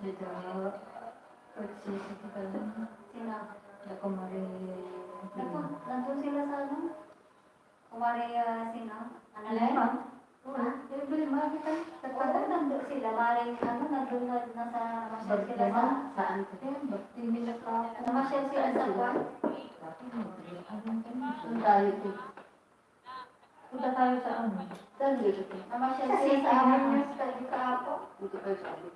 Tidak persis kita sila na kumari nandun sila sa ano kumari sino analay bili makita nandun sila maring ano nandun nasa masyal sila sa saan namasyal sila sa kwan doon tayo punta tayo sa ano namasyal sila sa amin sa Ikapo punta tayo sa amin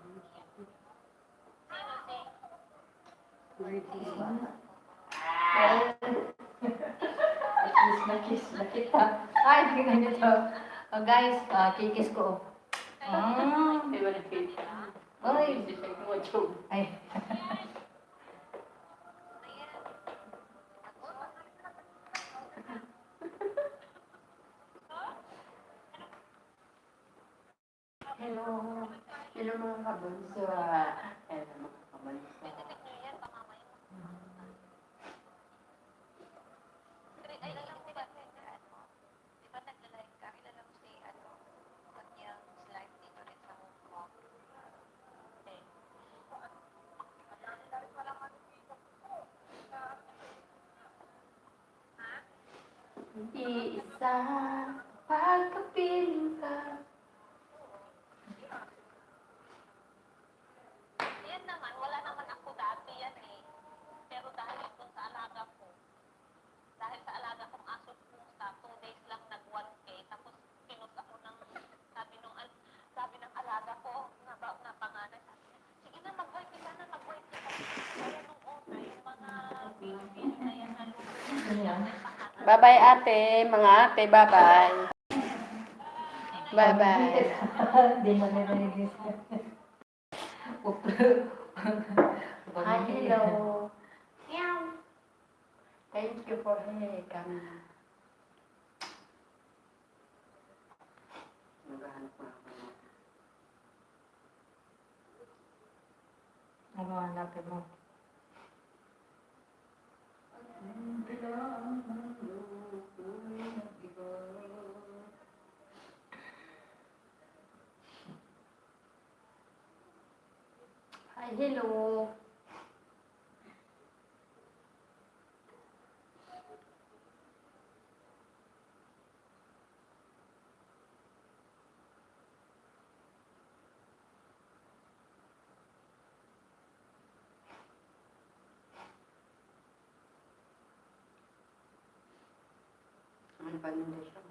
Nakis kita. Ay, tingnan nyo to. Oh, guys, kikis ko. Ay. Ay. Hello. Hello mga kabunso. Hello mga kabunso. Isa pagkapiling ka. Yan naman, wala naman ako dati yan eh. Pero dahil ito sa alaga ko, dahil sa alaga kong aso pusa, 2 days lang nag-1K, tapos pinus ako ng, sabi ng alaga ko, na panganay, sabi niya, sige na, mag-white ka na, mag-white ka. Kaya nung una, yung mga babies na yan na Bye-bye ate, mga ate, bye-bye. Bye-bye. Hindi mo narinig. Hi, hello. Meow. Thank you for coming. Ano hanapin mo? Hi, hello. Ano pa nila siya?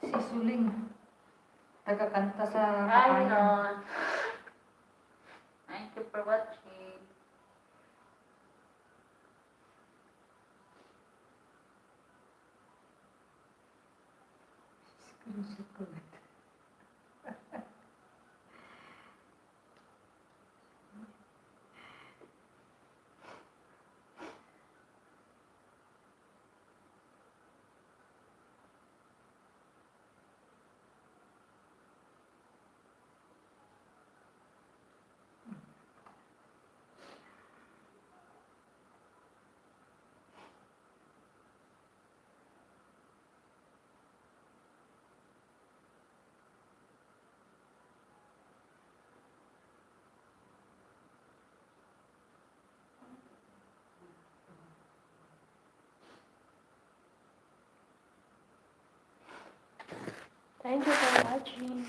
Si Suling. Tagakanta sa Hi, kapayan. non. Thank you for watching. Screenshot ko ba? Thank you for watching.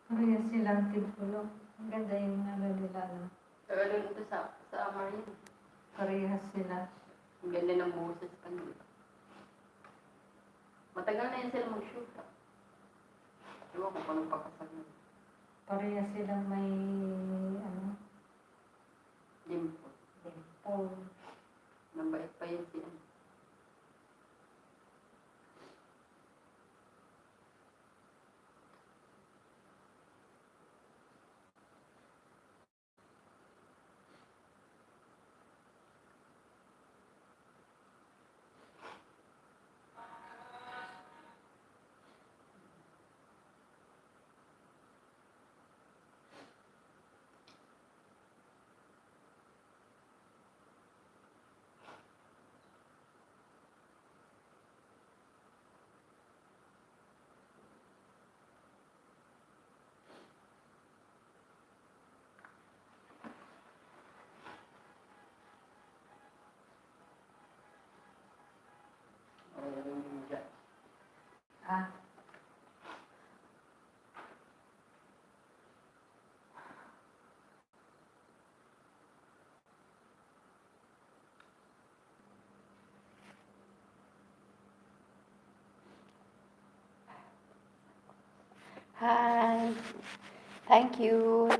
Parehas silang timpulong. Ang ganda yung ano nila. Ano. Tagalog ito sa Amarin. Parehas sila. Ang ganda ng boses sa kanila. Matagal na yun sila mag-shoot. Ewan ko paano pakasal yun. Parehas silang may ano. Dimple. Dimple. Mabait pa yun siya. Hi. Thank you.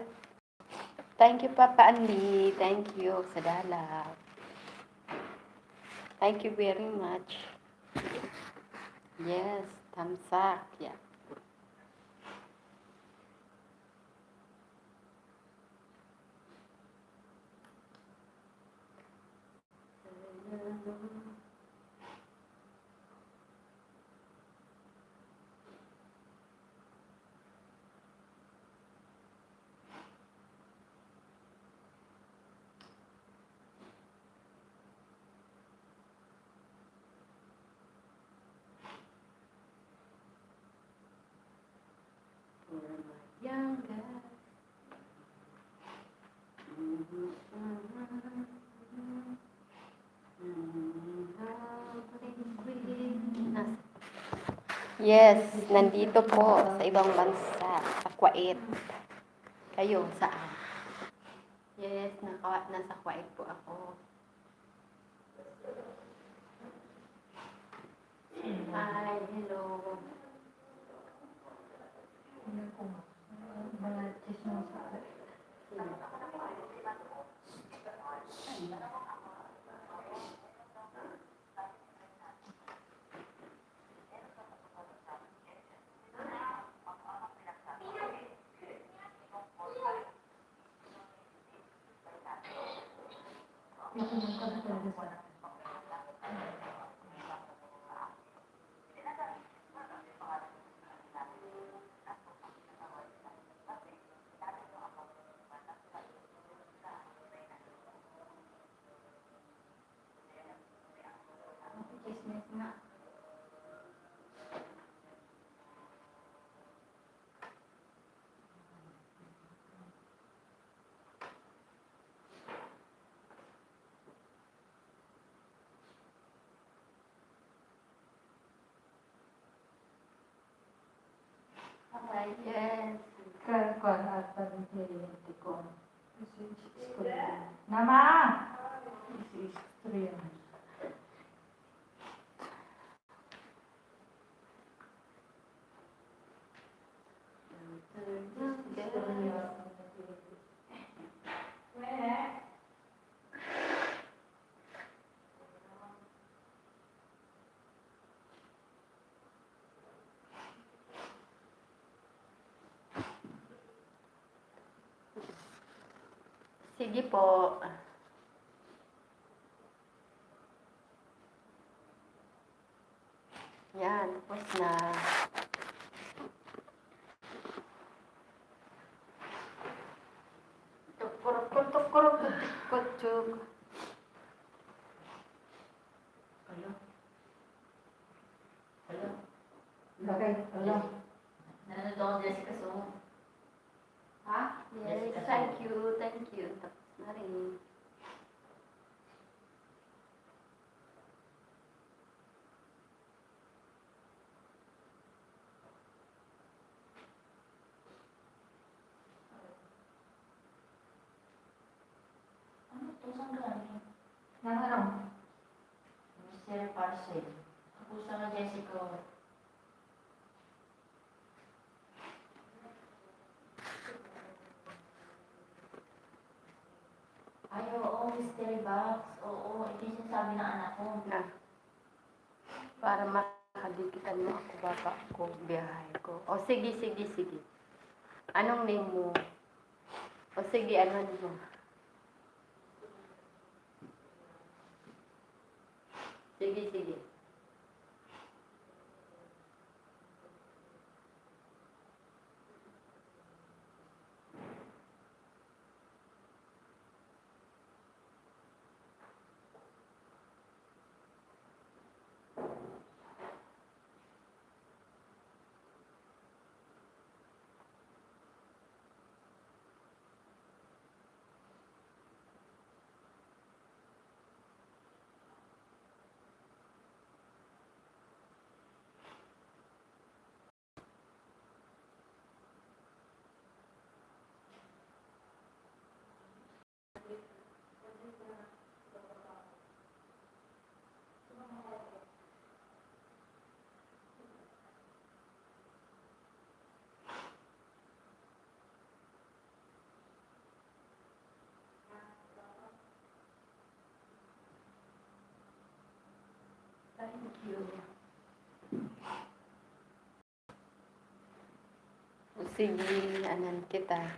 Thank you, Papa Andy. Thank you sa dala. Thank you very much. Yes, thumbs up. Yeah. For my younger. Yes, nandito po sa ibang bansa, sa Kuwait. Kayo, saan? Yes, nasa Kuwait po ako. Hi, hello. Mga chismosa. Nakinig ka na talaga sa chismis nga. Hi, yes. Kaya at pag-hindi ko. Nama! Isi istri yan. Sige po. Yan, tapos na. Tukurok, kutsug. Hello? Hello? Bakit? Wala. Nanonood ako, Jessica, so... Ha? Yes, thank you. Tapos na rin. Ano to? Saan galing? Nang ano? Mystery parcel. Ako sa Jessica. Ay, oo, mystery box. Oo, ito yung sinasabi ng anak ko. Na. Para makadikitan mo ako, baba ko, biyahe ko. O sige. Anong name mo? O sige, ano mo? Sige. Thank you. O sige, anan kita.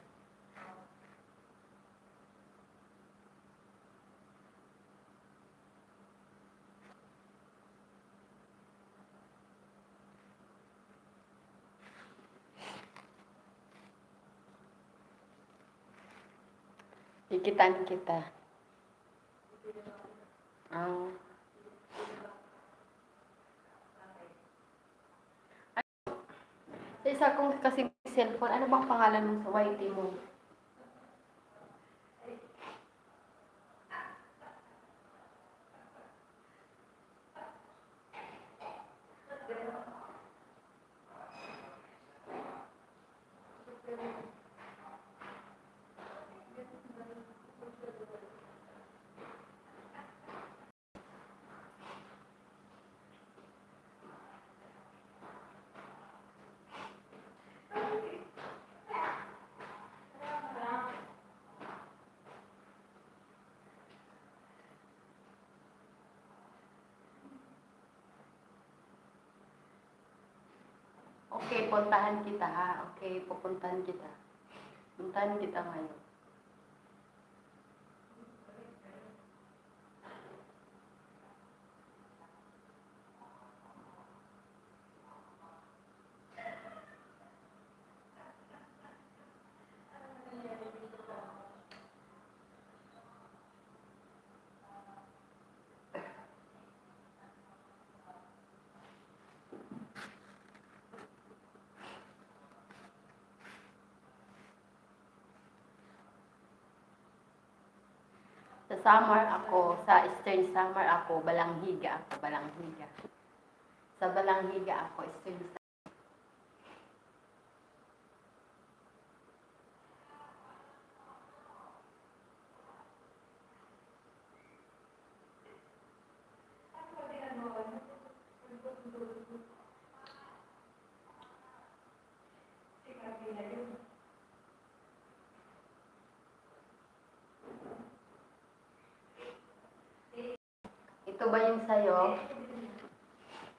Ikitan kita. Oh. Sa isa kong kasing cellphone, ano bang pangalan mo sa YT mo? Okay, puntahan kita ha. Okay, pupuntahan kita. Puntahan kita ngayon. Sa summer ako, sa Eastern Summer ako, Balanghiga ako, Balanghiga. Sa Balanghiga ako, Eastern Summer. Ito ba yung sayo?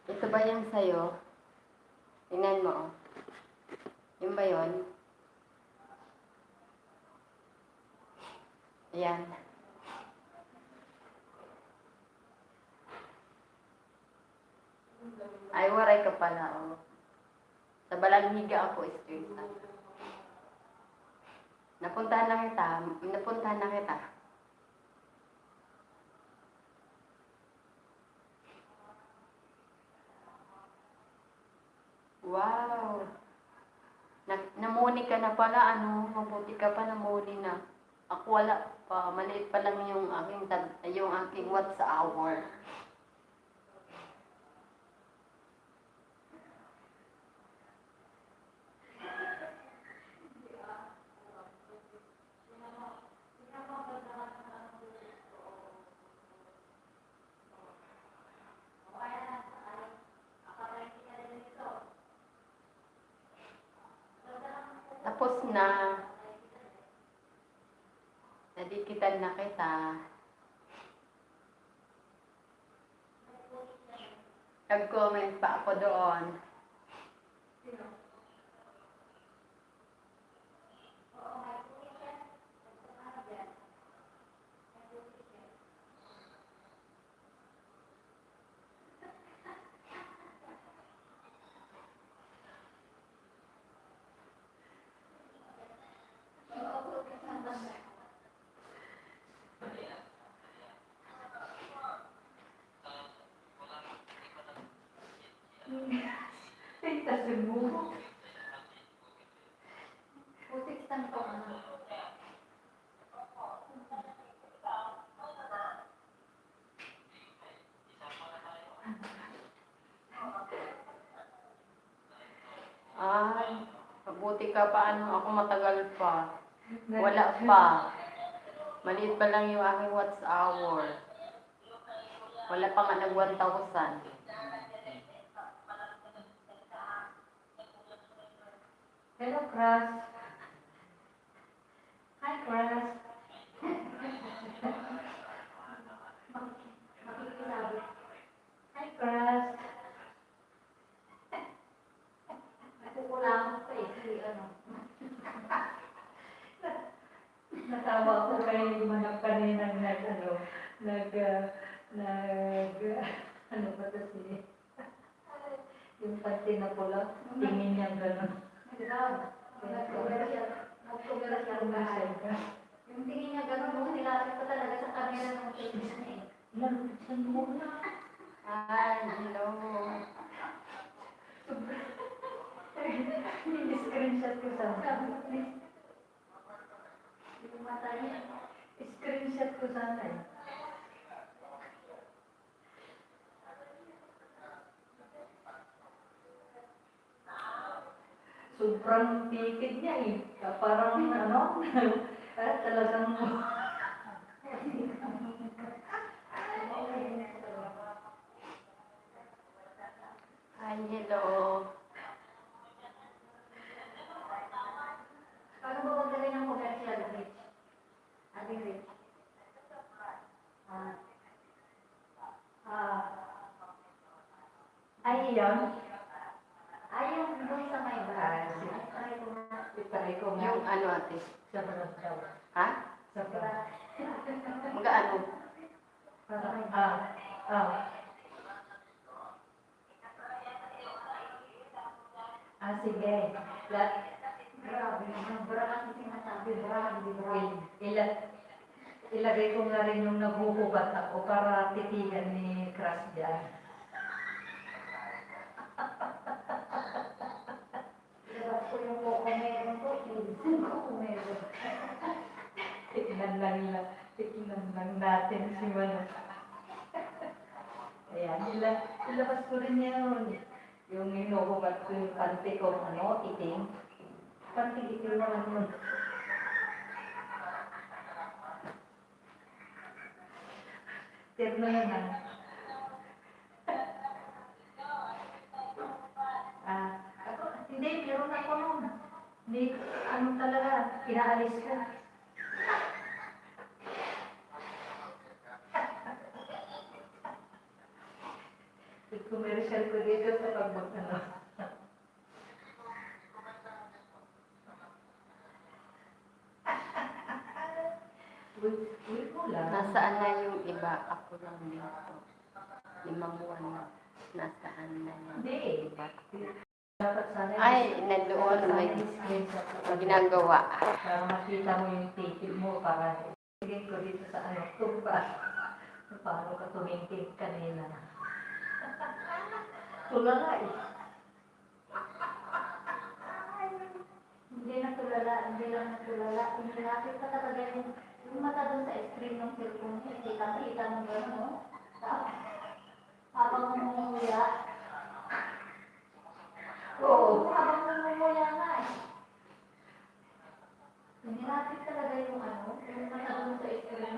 Ito ba yung sayo? Tingnan mo. Oh. Yung ba yun? Ayan. Ay, waray ka pala. Oh. Sa Balanghiga ako, Eastern Summer. Napuntahan na kita. Napuntahan na kita. Wow! Namuni ka na pala, ano? Mabuti ka pa, namuni na. Ako wala pa. Maliit pa lang yung aking watts hour. Tapos na. Nadikitan na kita. Nag-comment pa ako doon. Pintasin mo. Putik saan ko ano. Ay, mabuti ka pa, ano, ako matagal pa. Wala pa. Maliit pa lang yung aking watts hour. Wala pa nga nag 1,000. Hello, Crush. Hi, Crush. Makikisabi. Hi, Crush. ano ba ito si, yung panty na pula, tingin niya gano'n. Yung tingin niya gano'n, kung nilapit pa talaga sa camera ng Facebook niya eh. Lalutan mo na. Ay, hello. Screenshot ko sana. Yung mata niya. Screenshot ko sana eh. Sobrang tipid niya eh. Parang ano, talagang Ay, hello. Paano ba magaling ng commercial, Rich? Ate Rich? ay yun. Ay, yung doon sa may Ah, bahay. sige. Ay, try ko na. Itry ko nga. Yung ano ate? Sa parang daw. Ha? Sa parang. Mag-ano? Parang, sige. Grabe naman. Bra kasi sinasabi. Bra, hindi bra. Ilagay ko nga rin yung naghuhugat ako para titigan ni Crush dyan. Ilabas ko yung kukumero ko. Yung kukumero. Tignan lang natin si Mano. Ayan, ilabas ko rin yun. Yung hinuhugat ko yung panty ko, itim. Panty itim naman yun. Terno yun hindi, meron ako nun. Hindi, ano talaga, inaalis ko. Commercial ko dito sa pagbagano. Wait mo lang. Nasaan na yung iba? Ako lang dito. 5 buwan na. Nasaan na yung Hindi. iba? Dapat sana Ay, nandoon may screenshot ko ginagawa. para makita mo yung titig mo para tingin ko dito sa ano tumba. Paano ka tumingkig kanina? Tulala eh. Hindi natulala. Hindi lang natulala. Yung nilapit pa talaga yung mata doon sa screen ng cellphone niya. Kita mo gano'n, no? Habang namumuya. Oo. Habang namumuya nga eh. Nilapit talaga yung ano, yung mata doon sa screen.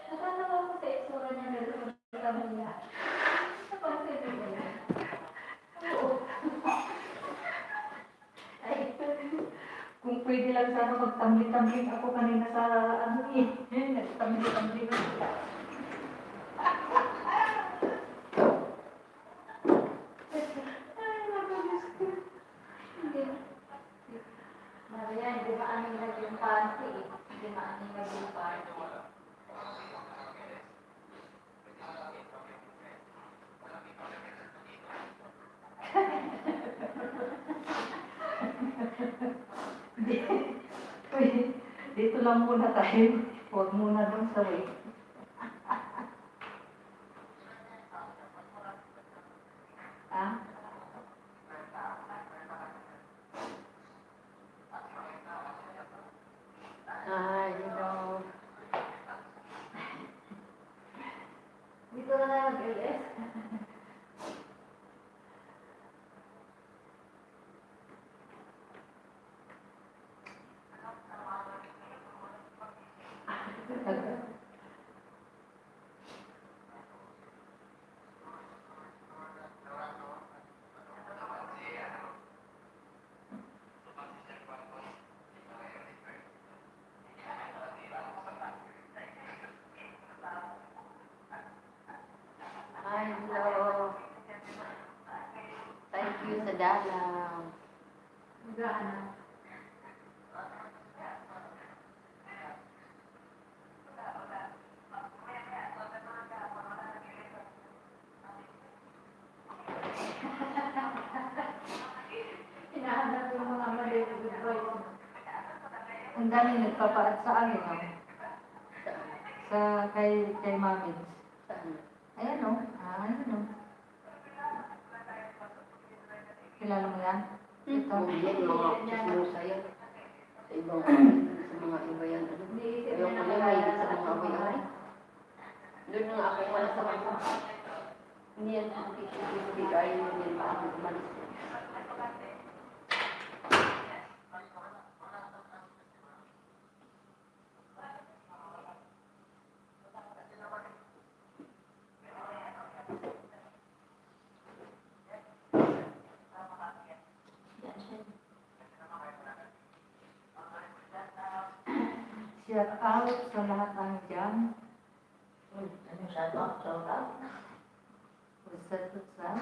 Natatawa ko sa itsura niya gano'n. Namumuya. Napansin mo ba yan? Oo. Ay, Kung pwede lang sana magtambling-tambling ako kanina sa ano eh. Nagtambling-tambling ako. Ay, nakalis ko. hindi. Maria, hindi maaninag yung panty eh. Hindi maaninag yung panty. Dito lang muna tayo. Huwag muna doon sa way. Ah? Ay, hello. Dito na tayo mag-LS. Ay, hello. Thank you sa dalaw. Magaan na. Yung dami nagpapaat sa akin, oh. Saan? Sa kay Mami. Saan? Ayan, oh. Ayan, oh. Kilala mo yan? Ito. Oo, yan, mga chismosa yan. Sa ibang sa mga iba yan. Ano? Iniisip Ayaw niya ko na yan, malala mahilig sa na mga away-away. Doon nga ako wala sa kanila. Hindi yan bigay mo yan paano umalis. Shout out sa lahat ng dyan. Ano siya to? Shout out? Usat-usat.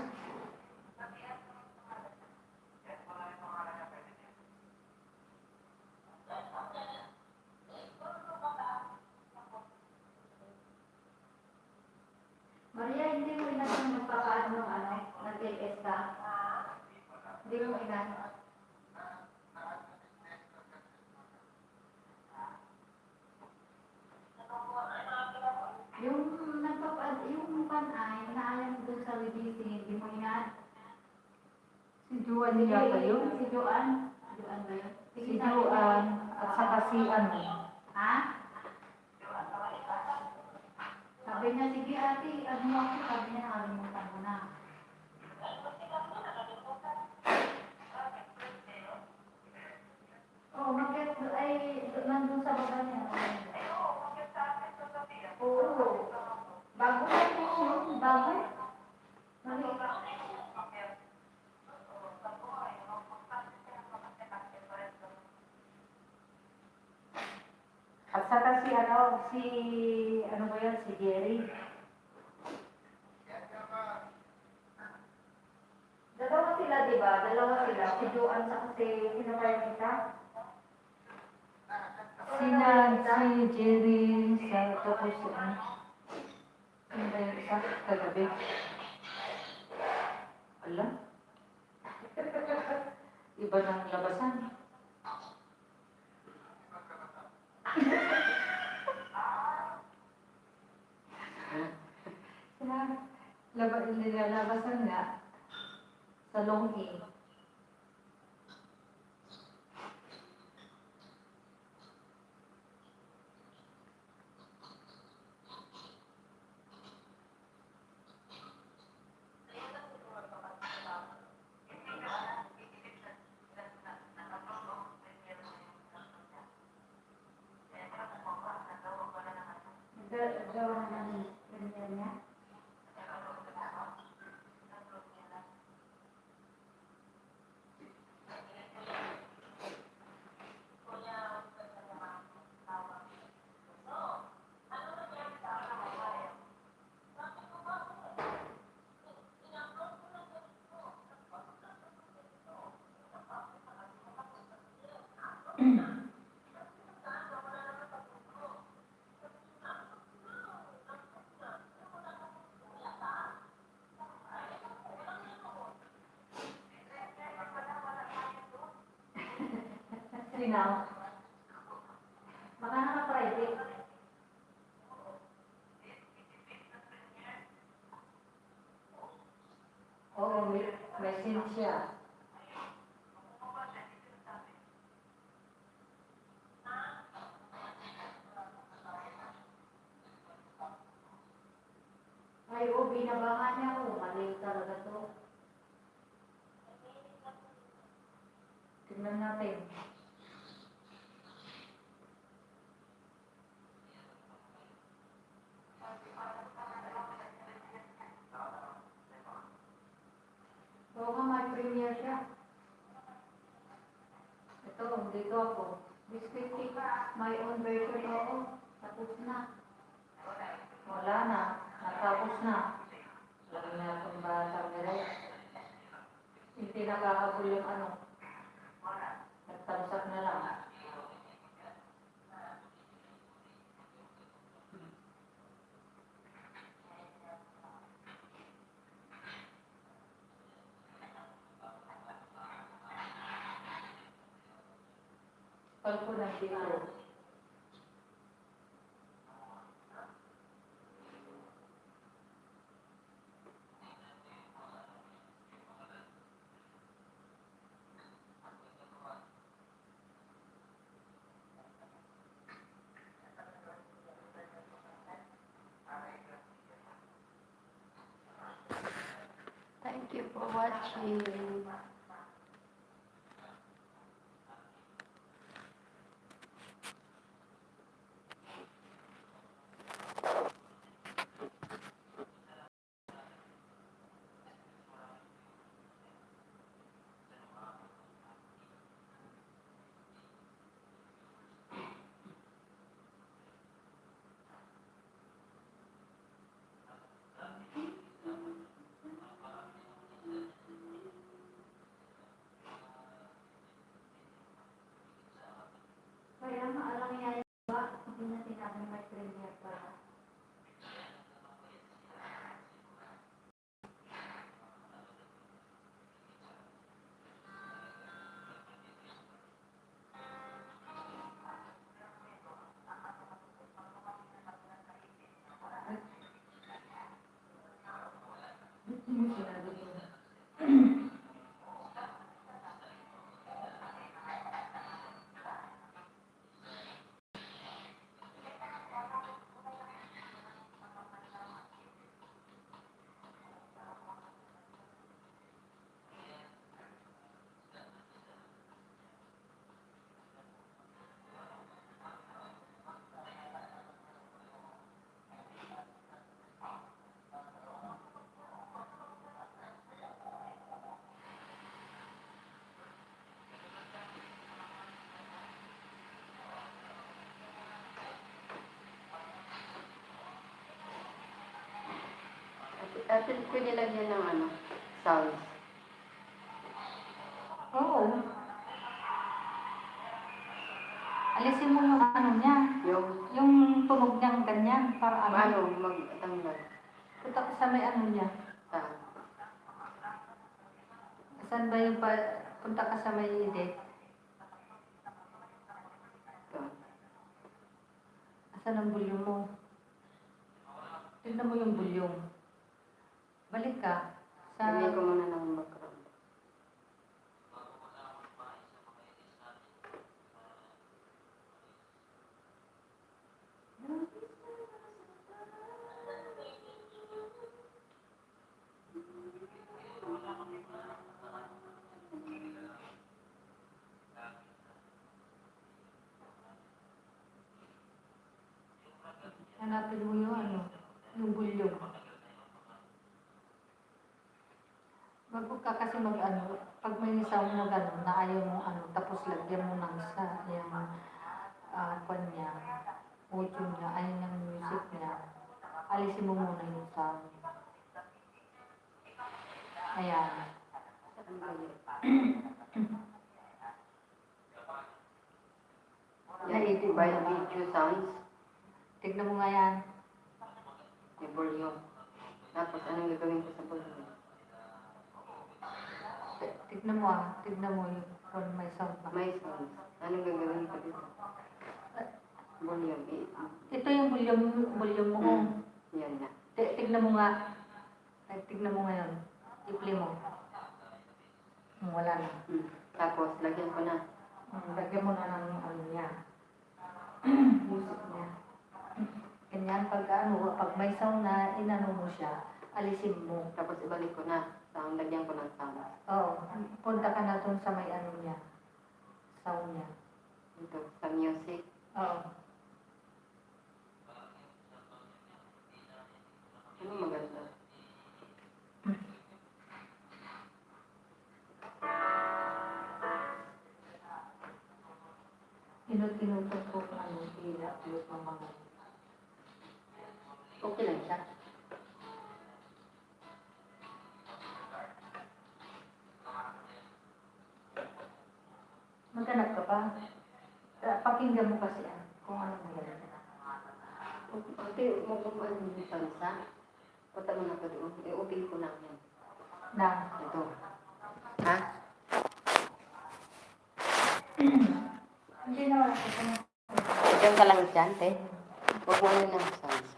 Maria, hindi mo inan yung magpapaano ng ano, nag-LS ka? Hindi mo inan. Yung yung panay, naalam doon sa releasing, hindi mo inan. Si Juan yata yun. Si Joan. Joan ba yun? Si Juan at saka si ano. Ha? Sabi niya, sige ate, ano mo ako, sabi niya, nakalimutan mo na. Oh, bakit ay nandun sa baba niya? Oo. Bago yan yun. Bago. Mali. At saka si ano ba yan, si Jerry. Dalawa sila, di ba? Dalawa sila. Si Joan sa kasi sino kayo kita? Si Jerry, sa tapos si ano. Ano ba yung isa? Kagabi. Alam? Iba ng labasan. Nilalabasan nga sa Longi. Gawa ng ganyan niya. Sinaw. Baka naka-private. Oo, may sense siya. Ay, oh, binabangan niya ako. Mali talaga to. Tingnan natin. Oo nga, may premiere siya. Ito, dito ako. Biscuit cake, my own version, oo. Tapos na. Wala na. Natapos na. Lagi na itong batang nila. Hindi nakahabol yung ano. Nagtamsak na lang. Pag ko nandito. Thank you for watching. Kaya maalang yan ba? Hindi na sinabing may premier pa. Yung sinabi ko. At pwede lagyan ng ano, sounds. Oo. Alisin mo yung ano niya. Yung tunog niyang ganyan. Para Paano magtanggal? Punta ka sa may ano niya. Saan? Saan ba yung punta ka sa may edit? Ito. Asan ang bulyong mo? Tignan mo yung bulyong. Balik ka sa... Lagyan ko muna ng background. Hanapin mo yung ano, yung bulyong. Bago ka kasi mag ano, pag may sound na gano'n, na ayaw mo ano, tapos lagyan mo ng sa yung kwan niya, audio niya, ayaw ng music niya, alisin mo muna yung sound. Ayan. Saan ba yun? Na-edit By mo na. video sounds. Tignan mo nga yan. May volume. Tapos anong gagawin ko sa volume? Tignan mo tignan mo yung kung may sound pa. May sounds. Anong gagawin ko dito? Volume. Ito yung volume mo. Yan na. Tignan mo nga. Tignan mo ngayon. I-play mo. Wala na. Tapos, lagyan ko na. Lagyan mo na ng ano niya. Music niya. Ganyan, pag may sound na, inano mo siya, alisin mo. Tapos, ibalik ko na. Sound, lagyan ko ng sound. Oo. Punta ka na dun sa may ano niya. Sound niya. Ito, sa music. Oo. Ano maganda? Inututok ko kung ano, i-upload ng mga. Okay lang siya. Maghanap ka pa. Pakinggan mo kasi kung ano maganda. Okay, ano yung salsa? Punta mo na ka doon. I-open ko na yan. Na. Ito. Ha? Hindi naman ako kung Diyan ka lang dyan, te. Huwag mo nang salsa.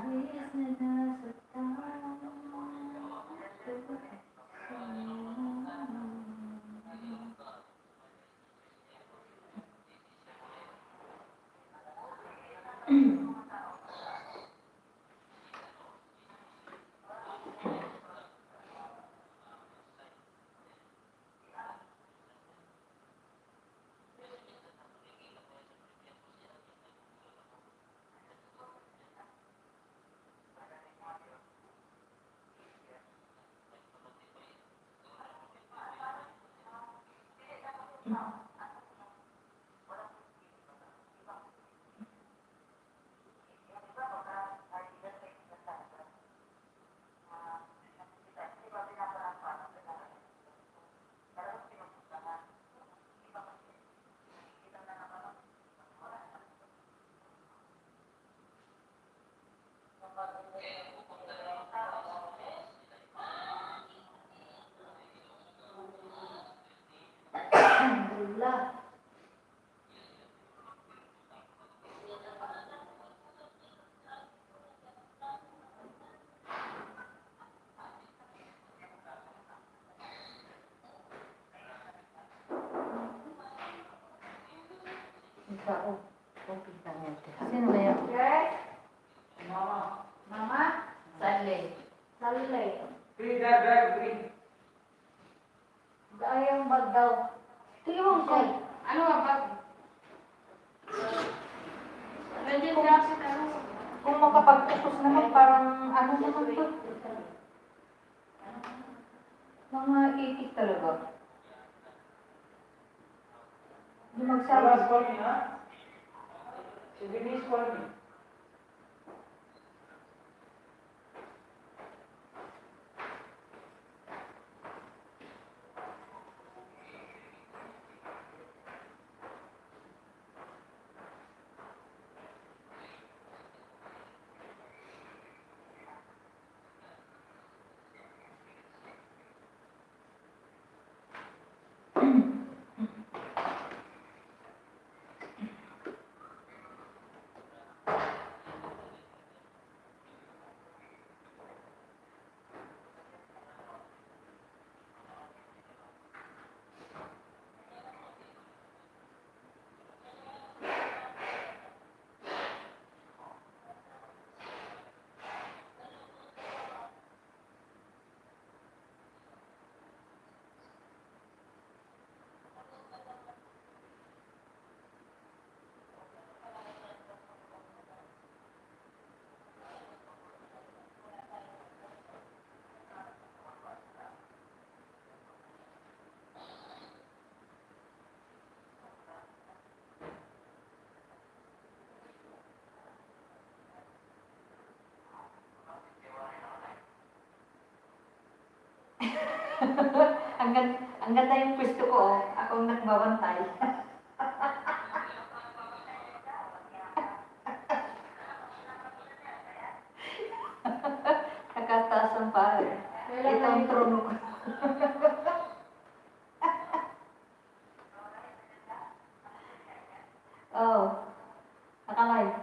Yes, na nasa Alhamdulillah. Ikaw, okay lang yan, te. Sino ba yan? Guys, Mama. Mama, Sali. salay. Free drive, free. Ayang bag daw. Tiyon ko. Ano nga ba? Nandiyan ka si Taro. Kung makapagtapos naman, parang ano naman to? Mga 80 talaga. Yung magsabi. Salas call me, ha? Si Denise call me. Ang ganda yung pwesto ko, oh. Ako ang nagbabantay. Nakataas ang pare. Ito ang trono ko. Oh, nakalive.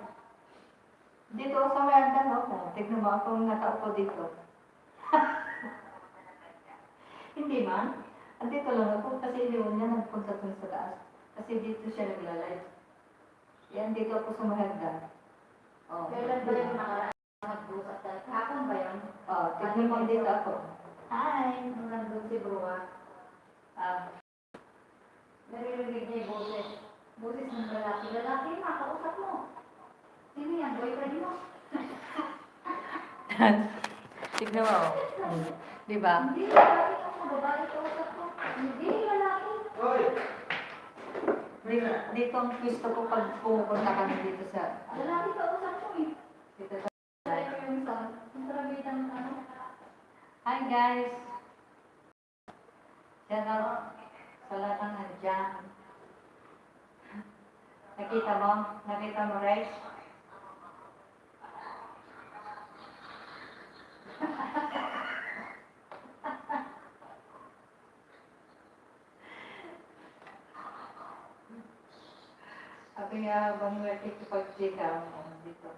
Dito ako sa may hagdan, no? Tignan mo akong nakaupo dito. Hindi man. Andito lang ako kasi iniwan niya nagpunta dun sa taas. Kasi dito siya nagla-live. Yan, dito ako sa may hagdan. Oh. Kailan ba yung nakaraan nag-usap tayo? Hapon ba yun? Oh, tignan mo dito ako. Hi, nung nandun si Brua. Ah, Naririnig niya yung boses. Boses ng lalaki. Lalaki, makausap mo. Sino yan? Boyfriend mo? tignan mo. Di ba? Hindi, lalaki ako. Babae kausap ko. Hindi, lalaki. Hoy! Dito ang pwesto ko pag pumupunta kami dito sa... Lalaki kausap mo eh. Dito sa Ito yung sound. Yung trabidang ano. Hi guys! Shout out sa lahat ng nandiyan. Nakita mo? Nakita mo, Rex? Sabi nga, habang nakikipag-chikaw dito.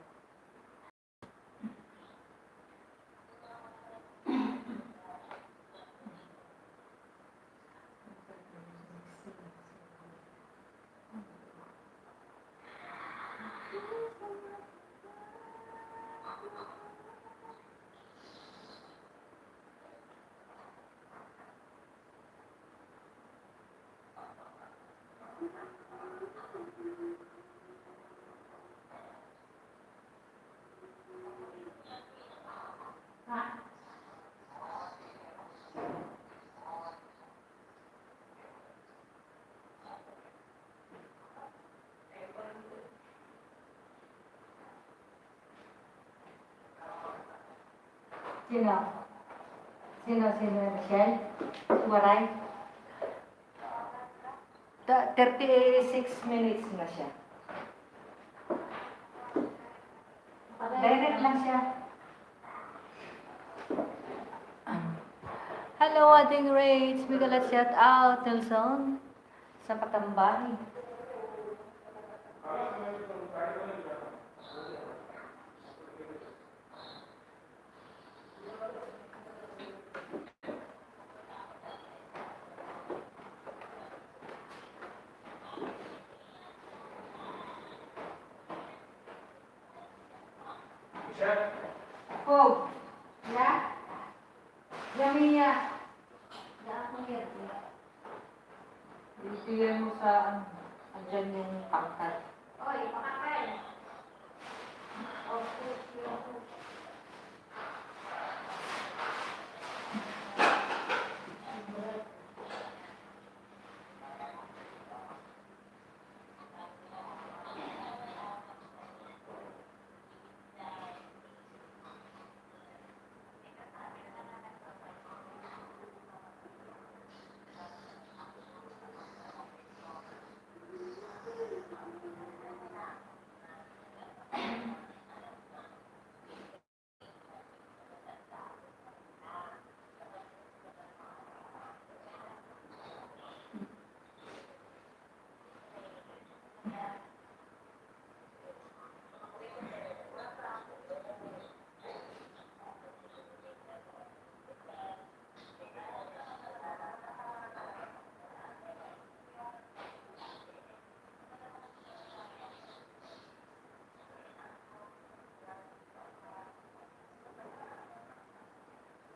Sino? Sino, Michelle? Waray? 36 minutes na siya. Direct lang siya. Hello, Ading Rage. Bigala shout out, Nelson. Sa Patambay. Oh, ya? Yamiya. Bibigyan mo sa andyan yung pangkat. Oy, pakakay.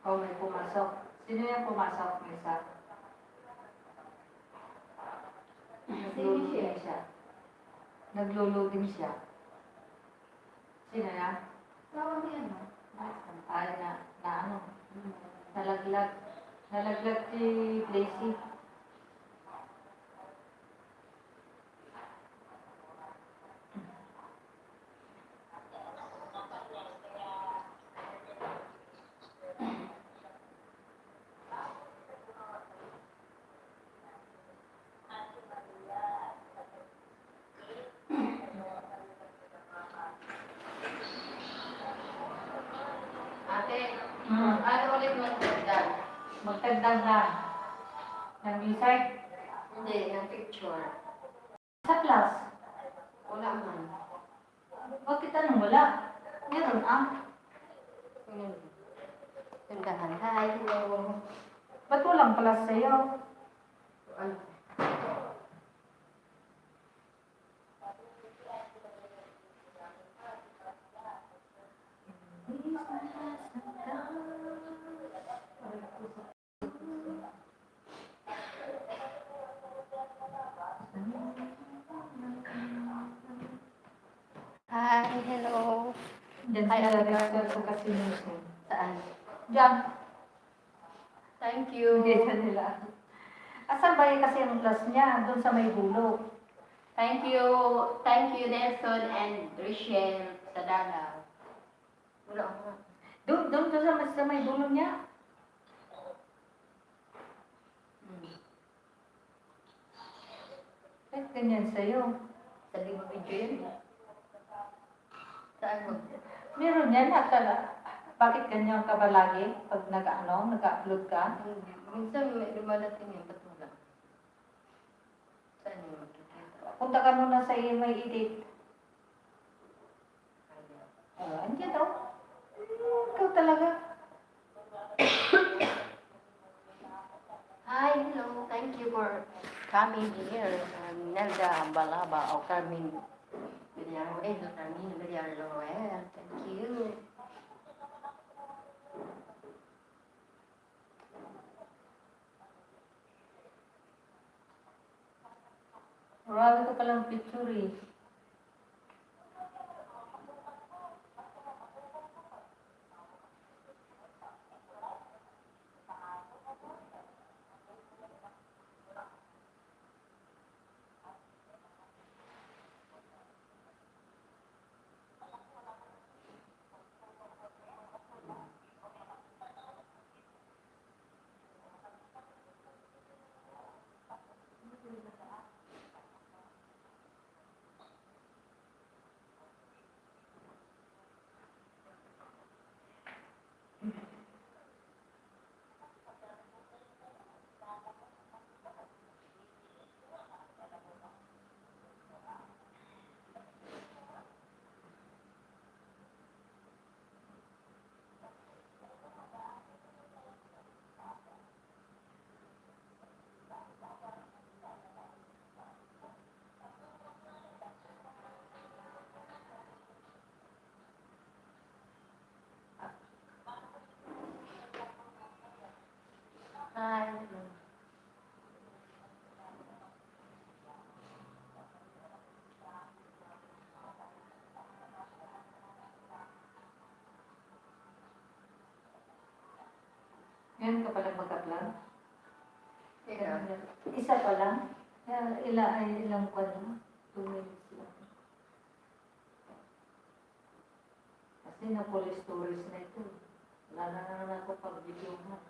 Oh, may pumasok. Sino yung pumasok? May isa. Nagluluding siya. Nagluluding siya. Sino yan? Tawag niya, no? Ay, na ano? Nalaglag. Nalaglag si Blazy. Ate, Hmm. ano ulit magdagdag? Magtagdag na. Ng music. Hindi, ng picture. Sa class. Wala man. Bakit anong wala? Meron Yun. Tindahan. Hi, hello. Ba't walang class sa'yo? Ano? Hi, hello. Diyan Hi, sila Ate rector Carla. sa Kasinuso. Saan? Diyan. Thank you. Hindi sa nila. Asan ba yung kasi ang class niya? Doon sa may bulok. Thank you, Nelson and Rachel sa Davao. Wala nga. Doon sa may dulo niya. Kahit ganyan sa'yo. Sabi mo video yan. Saan mo? Meron yan, bakit ganyan ka ba lagi pag nag-upload ka? Minsan may dumadating yan, ba't wala? Saan mo makikita? Punta ka muna sa may edit. Andiyan daw. Ikaw talaga. Hi, hello. Thank you for coming here. Nelda Balaba o Carmen Villaruel. Carmen Villaruel. Thank you. Marami ko palang picture eh. Hi. Ngayon ka palang mag-upload? Yeah. Isa pa lang? Ilang pa lang? 2 minutes lang. Kasi na-police stories na ito. Wala na naman ako pag-video mo.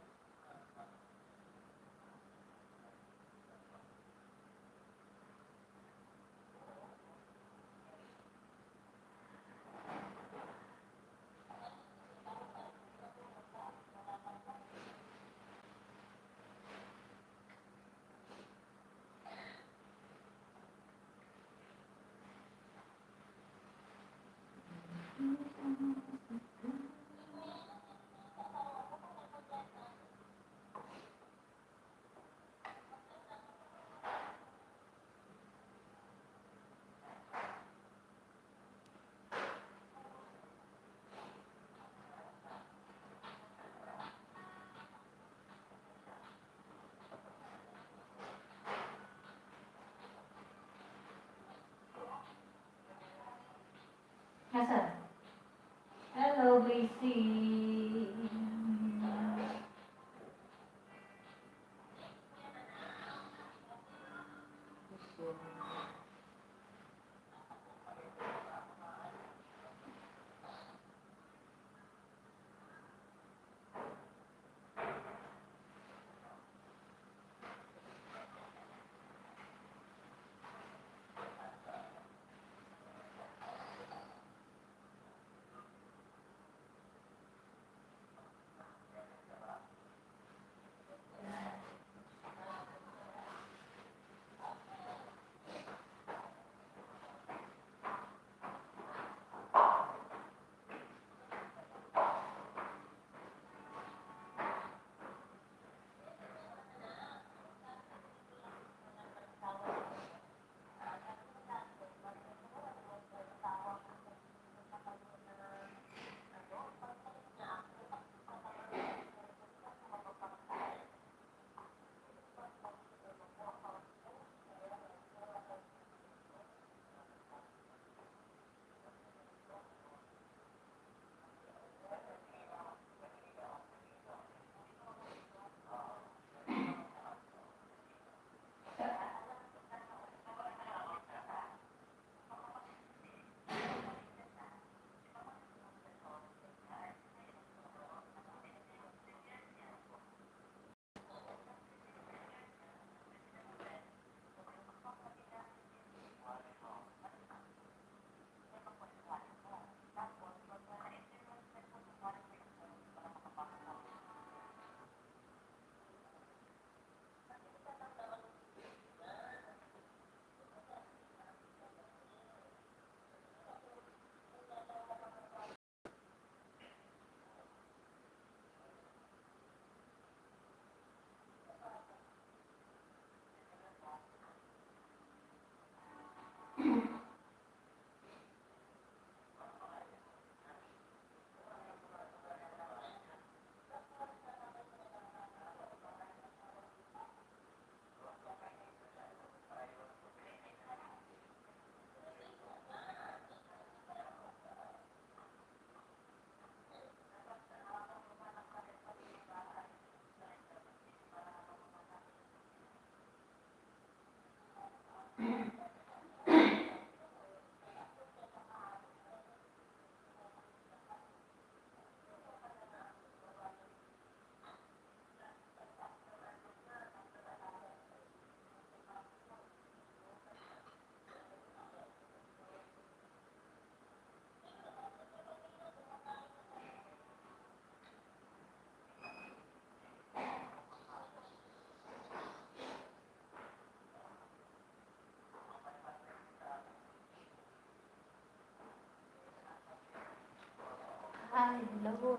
Hi, hello.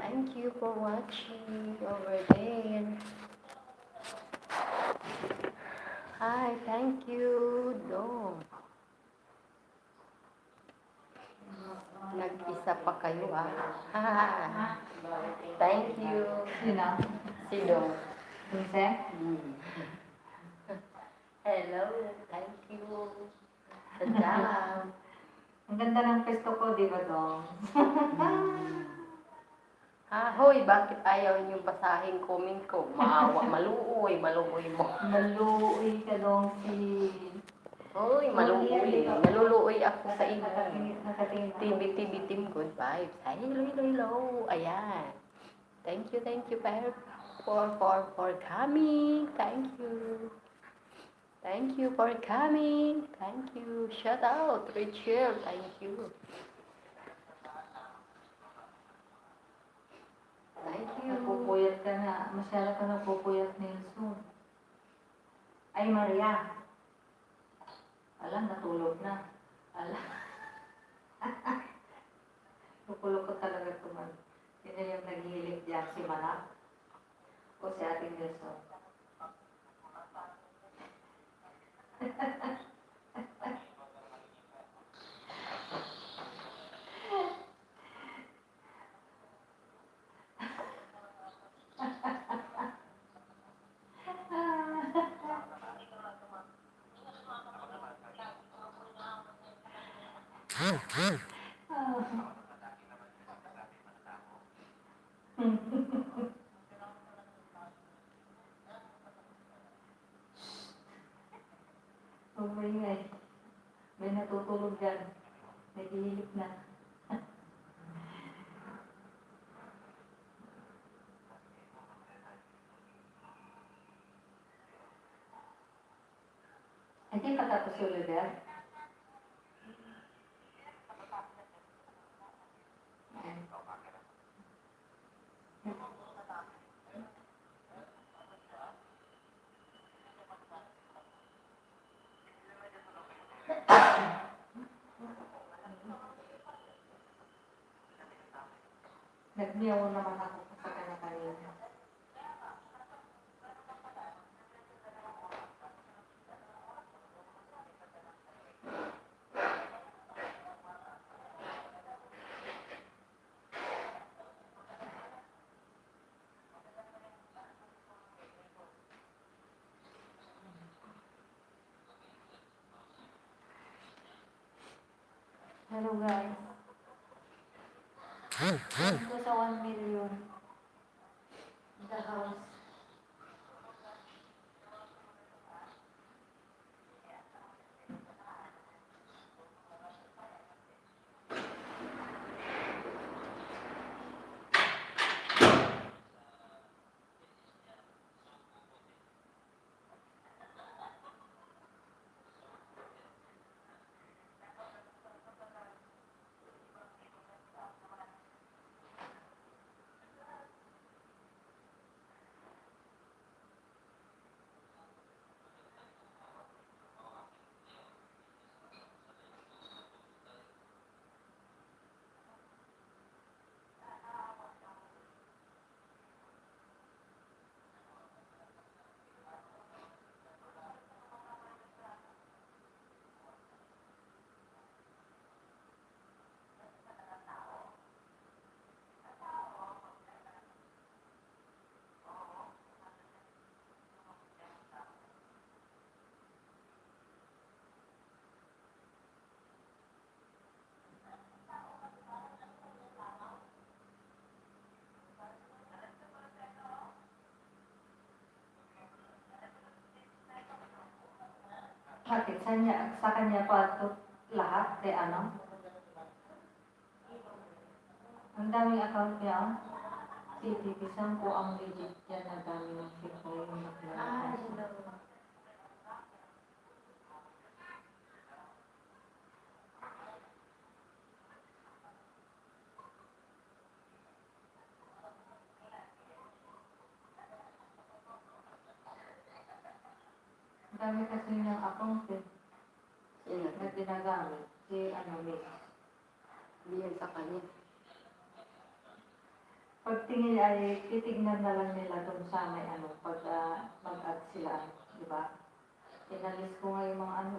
Thank you for watching over there. Hi, thank you. No. Nag-isa pa kayo Thank you. Sino? Sino? Dulce? Hello, thank you. Sadam. Ang ganda ng pesto ko, di ba, Dong? Hoy, bakit ayaw niyong basahin comment ko? Maawa, maluoy mo. Maluwi ka, Dong, si... Hoy, maluoy. Naluluoy ako sa inyo. Nakatingin ako. TV team, good vibes. Ay, hello. Ayan. Thank you, Per, for coming. Thank you. Thank you for coming. Thank you. Shout out, Rachel. Thank you. Thank you. Napupuyat ka na. Masyado ka napupuyat, Nelson. Ay, Maria. Alam, natulog na. Alam. Tutulog ko talaga tuman. Yun na yung naghihilig dyan, si Manak. O si Ate Nelson. Umingay. May natutulog dyan. Naghihilip na. Hindi pa tapos yung Oliver? Nagmiyaw naman ako sa kanina. Hello guys. Ito sa 1 million. The house. Bakit? Sa kanya pa ito lahat? Ano? Ang daming account niya. CTV, saan po ang legit yan? Ang dami ng fake na yung Hello. Ang dami kasi niyang account eh. Sino? Na ginagamit. Si ano, Miss. Hindi yan sa kanya. Pagtingin ay titignan na lang nila doon sa may ano, pag mag-add sila, di ba? Inalis ko nga yung mga ano.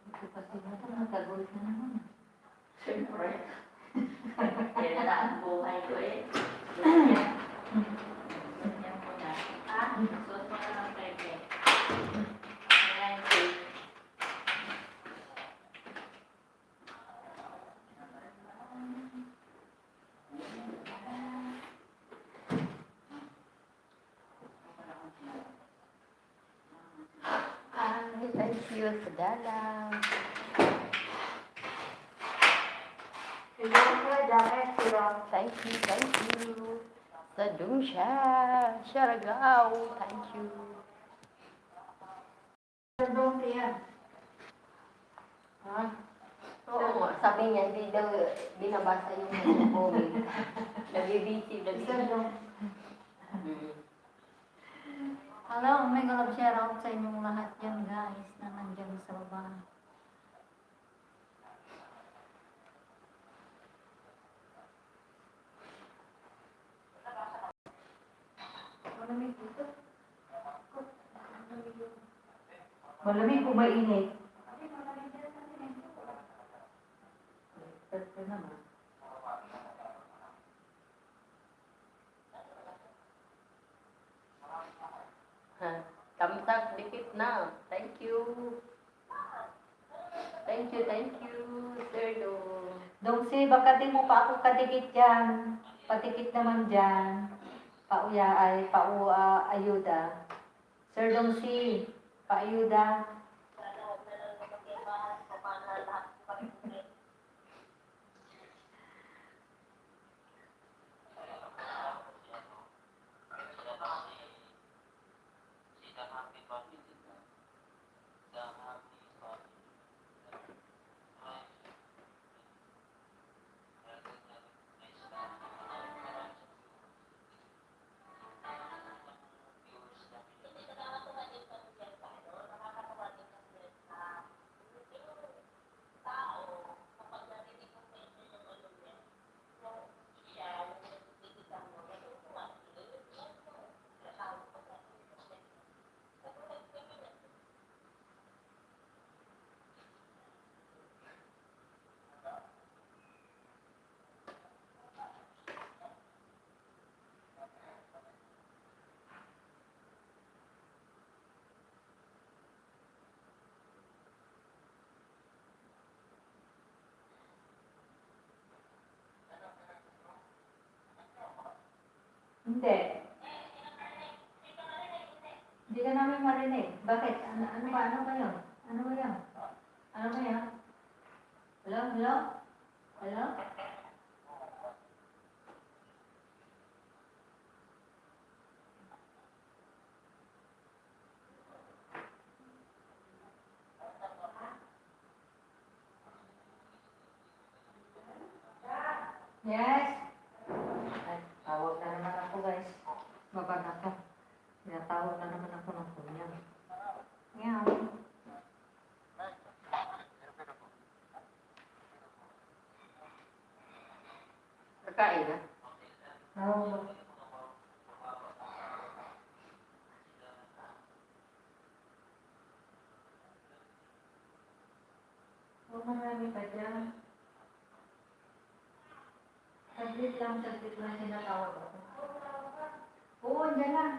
Ito kasi na ito, nagkagulit na naman. Siyempre. Yan na ang buhay ko eh. Ganyan. Ganyan mo na. Ah, suot mo na ng pepe. Ayan, sis. Ay, thank you sa dalaw. Hello, Kuya Jacket. Hello. Thank you. Sa Dungsha, Siargao, thank you. Hello, Kuya. Ha? Oo nga, sabi niya, hindi daw binabasa yung comment. Nabibisi, Hello. Hmm. Hello, may galap share out sa inyong lahat yan, guys, na nandiyan sa baba. Malamig dito. Malamig o mainit? Ito naman. Ha? Tamsak, dikit na. Thank you. Thank you, Sir Dong. Dong si, baka di mo pa ako kadikit dyan. Patikit naman dyan. Pauya ay, ayuda. Sir Dong si, paayuda. Hindi. Hindi ka namin marinig. Bakit? Ano ba yun? Ano ba yun? Ano ba yun? Hello? Hello? Hello? Yes? Ay, tawag na naman ako guys. Baba na to. Tinatawag na naman ako ng kunya. Meow. Kakain na. No. Huwag marami pa dyan. Saglit lang tinatawag ako. Oo, dyan lang.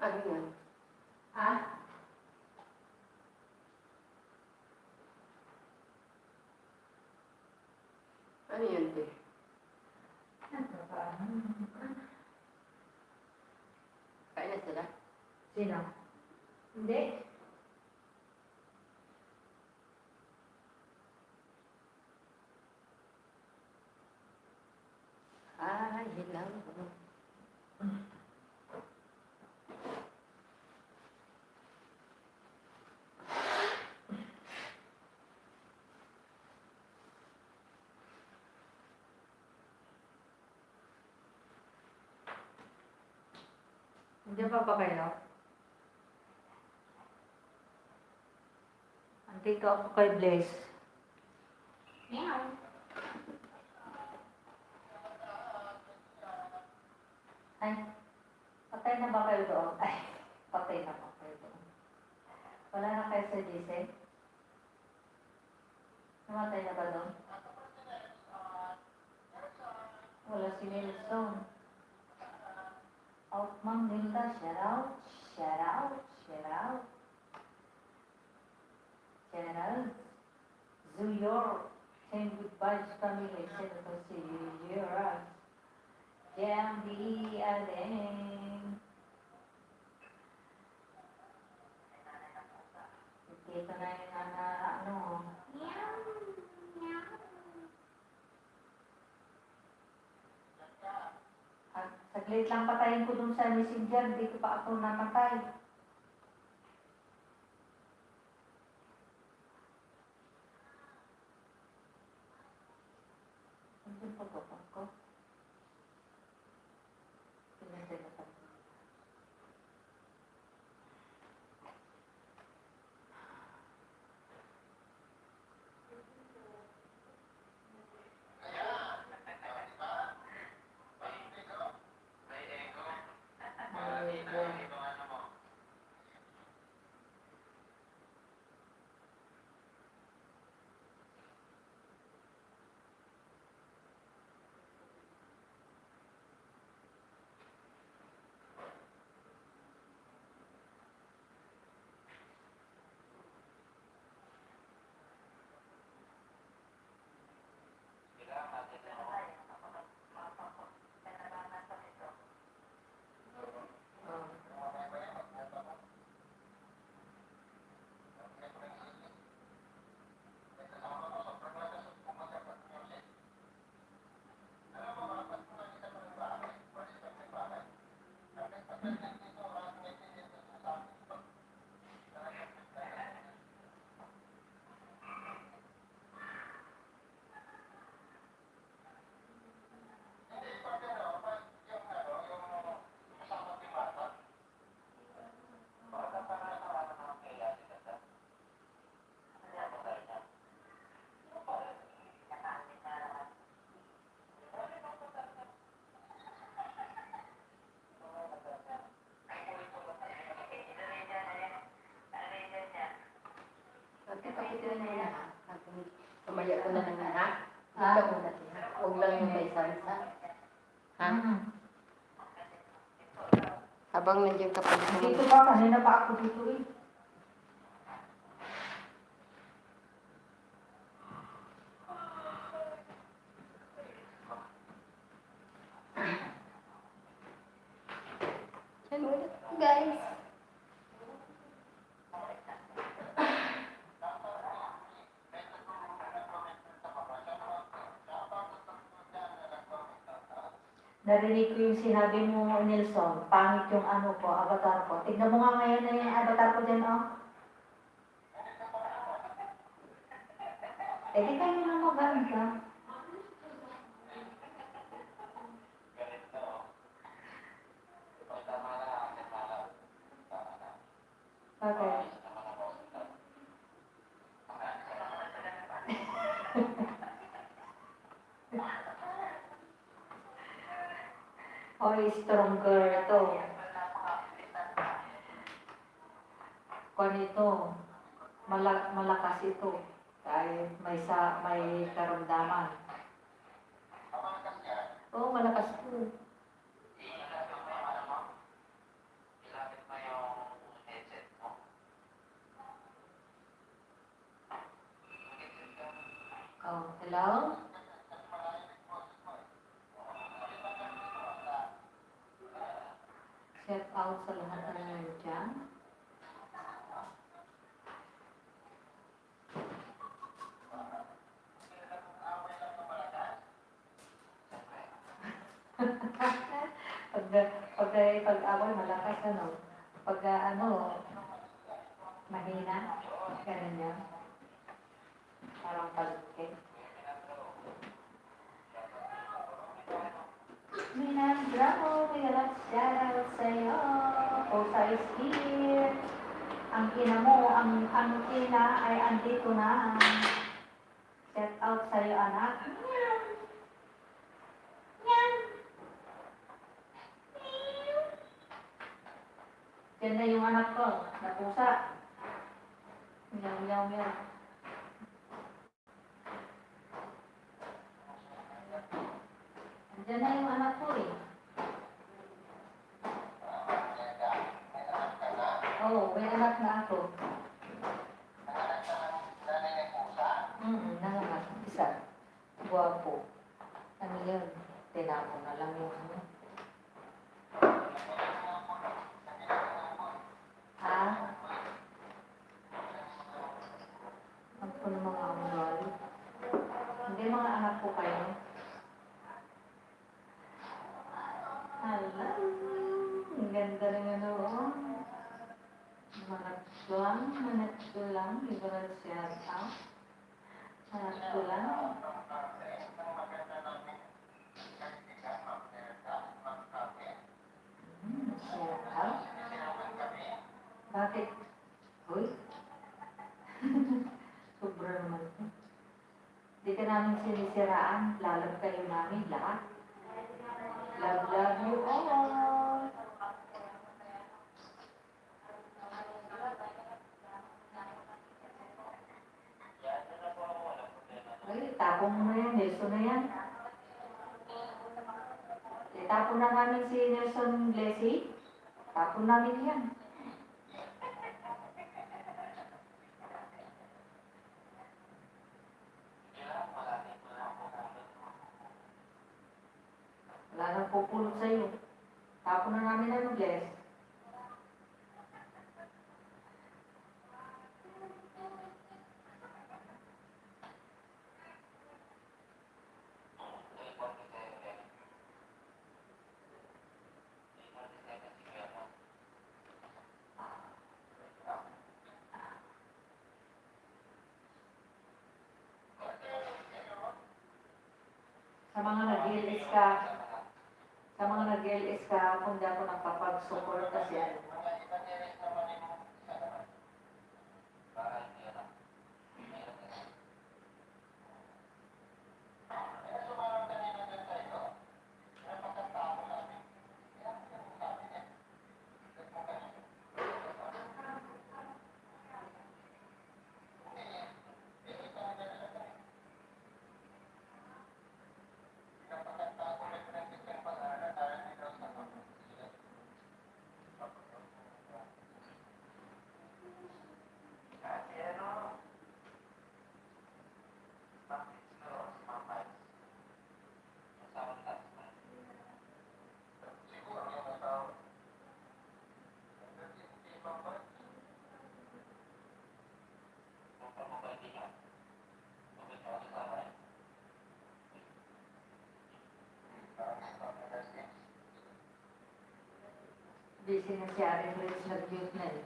Ano yan? Ah? Ano yan, te? Kain na sila? Sino? Hindi. Ay, hello. Nandiyan pa ba kayo? Andito ako kay Blaze. Meow. Ay, patay na ba kayo doon? Ay, patay na ba kayo doon? Wala na kayo sa GC? Namatay na ba doon? Wala si Nelson. Out, Ma'am Linda, shout out, shout out, shout out. Shout out. Zuyor, saying goodbye to family, Senator Sierra. Jambi Aleng. Ito na yung ano. Meow. Meow. Saglit lang patayin ko dun sa messenger, dito pa ako namatay. Ano pa ko? Pinatay na pa. Ito muna ha. Pamaya ko na lang ha. Ha? Ito muna siya. Huwag lang yung may salsa. Ha? Habang nandiyan ka pa Dito pa, kanina pa ako dito eh. Yan muna guys. Narinig ko yung sinabi mo, Nelson, pangit yung ano ko, avatar ko. Tignan mo nga ngayon na yung avatar ko dyan, oh. Eh, di kayo na maganda. Okay. O stronger to. Kung ito, malakas ito. Dahil may karamdaman. Oo, malakas to. Oh, hello? Shout out sa lahat na nandiyan. Pag-away malakas ano. Pag mahina. Ganun yan. Parang pag-okay. Minang Bravo, may shoutout sa'yo. Osa is here. Ang ina mo, ang ina ay andito na. Shout out sa'yo, anak. Yan na yung anak ko, na pusa. Meow, meow, meow. Diyan na yung anak ko eh. Oo, may anak na ako. Nanganak. Isa. Guwapo. Ano yun? Tinapon na lang yung ano. Ha? Ang po ng mga amunol. Hindi mga anak ko kayo. Hala. Ang ganda ng ano. Manat ko lang. Liberal shout out. Manat ko lang. Shout out. Bakit? Uy? Sobra naman ito. Hindi ka namin sinisiraan. Lalab kayo namin lahat. Love you all. Ay, tapong mo na yan. Nelson na yan. Itapon na namin si Nelson Blessy. Tapon namin yan. Wala nang pupulot sa'yo. Tapon na namin ang Bless. Sa mga nag-LS ka, kung di ako nakapag-support kasi ano. Busy na si Aaron Rich nag-mute na eh.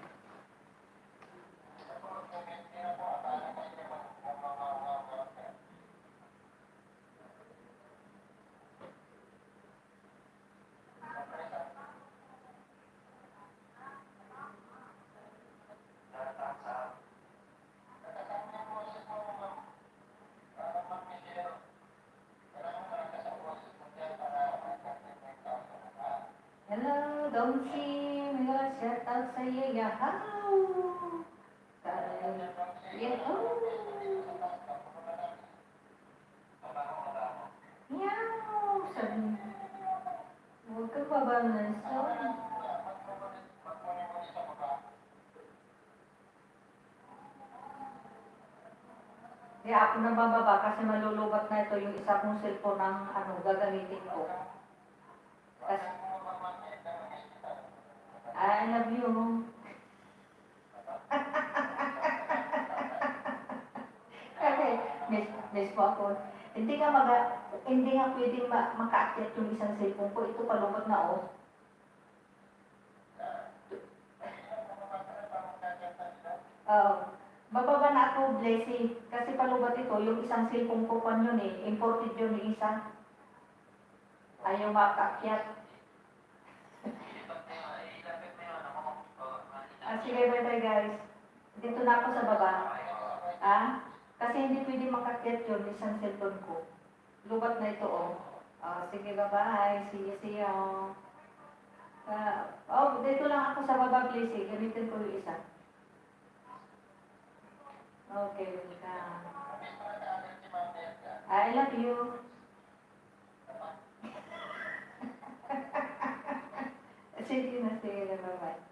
Hello, Dongsi. May mga shout out sa iyo. Yahaw! Yahaw! Yahaw! Sabi niya. Huwag ka pa ba na Kaya ako nang bababa kasi malulubat na ito yung isa kong cellphone ng gagamitin ko. Kasi, I love you. Kasi, miss mo ako. Hindi nga pwedeng makaakyat yung isang cellphone ko. Ito palubot na oh. Bababa na ako, Blessy. Kasi palubat ito, yung isang cellphone ko pan yun eh. Imported yun yung isa. Ayaw makaakyat. Sige, bye-bye guys. Dito na ako sa baba. Kasi hindi pwede makaakyat yun, isang cellphone ko. Lubat na ito oh. Sige, bye-bye. See you. Dito lang ako sa baba, Blessy. Gamitin ko yung isa. Okay, welcome. I love you. Sige na, bye-bye.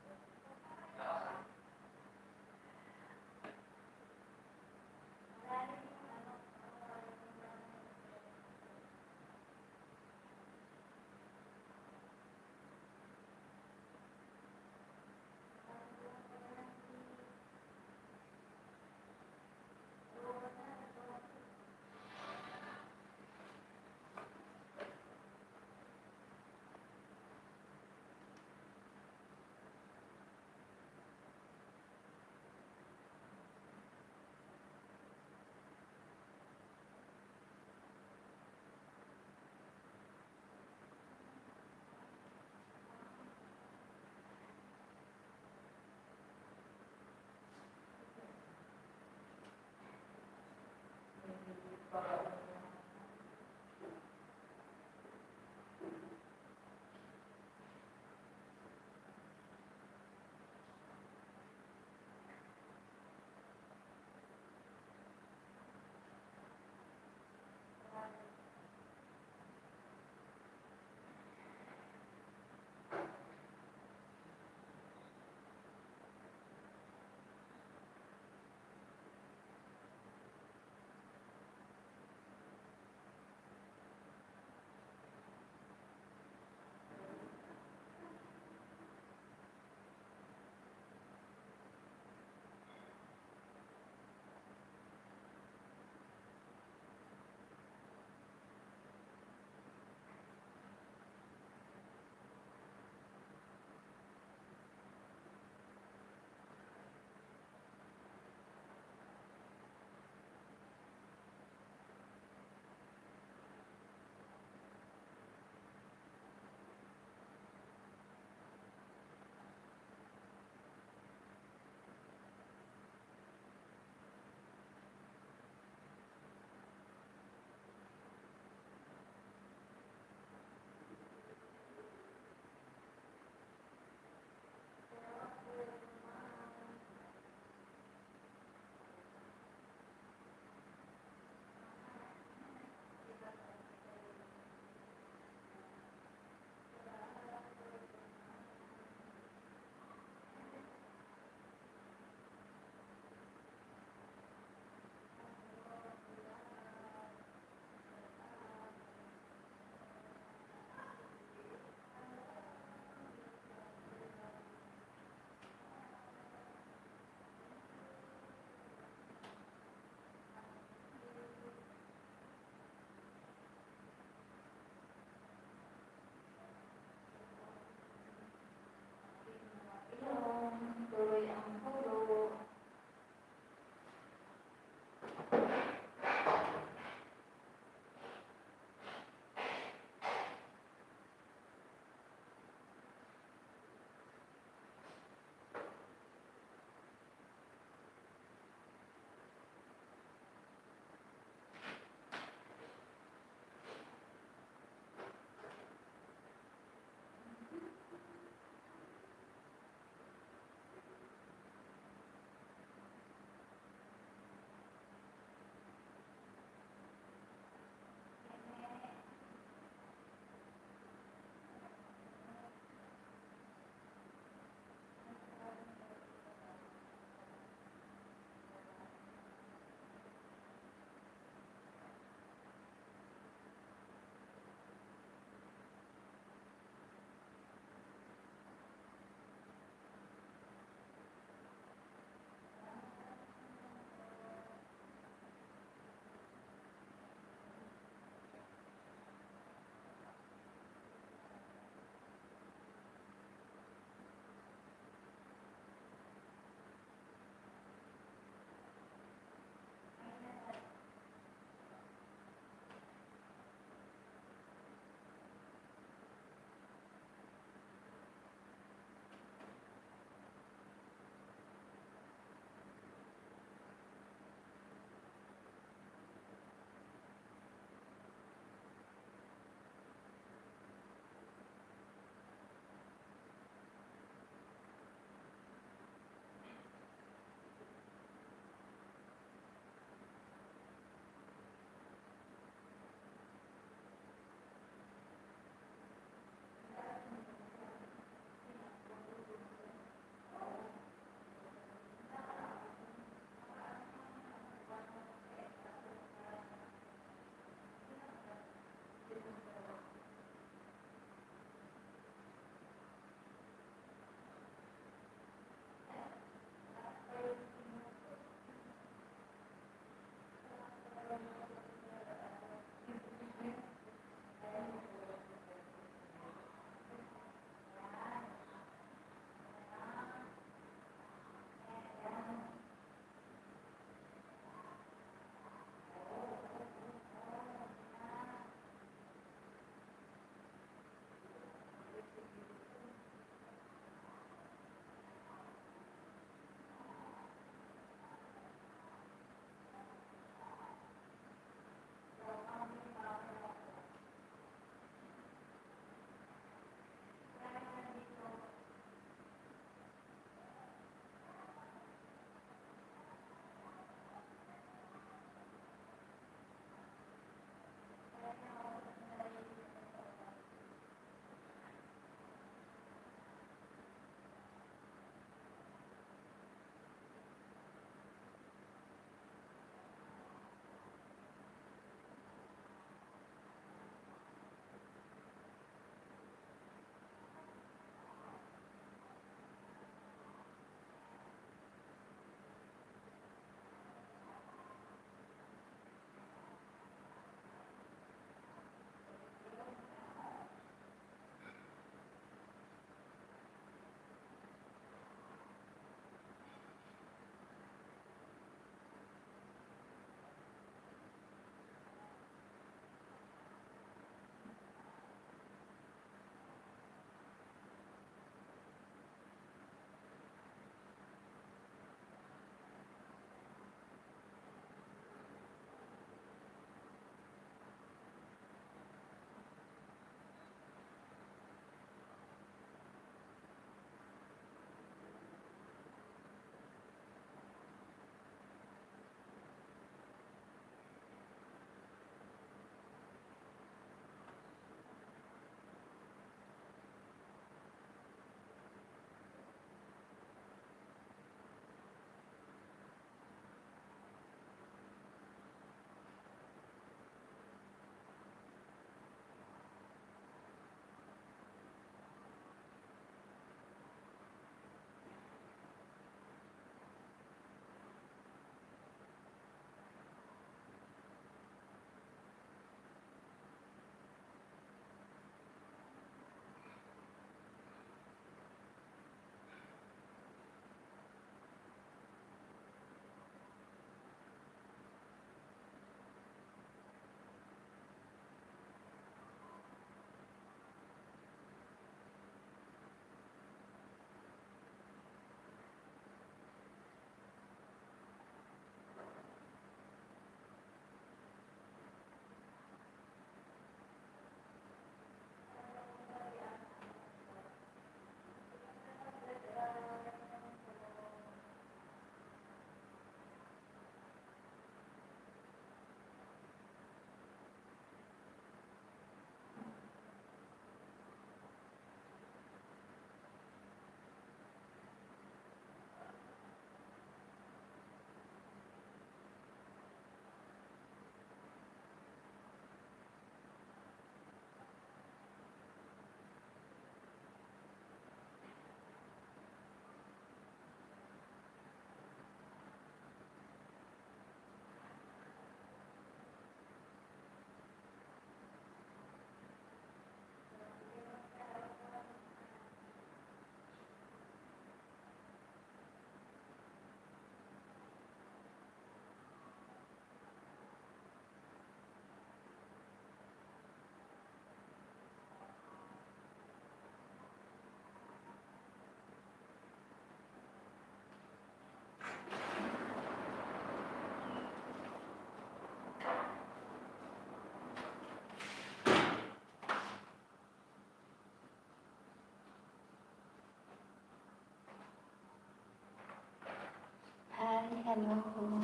ano.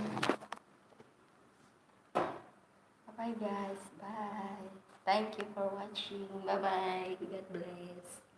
Bye guys. Bye. Thank you for watching. Bye bye. God bless.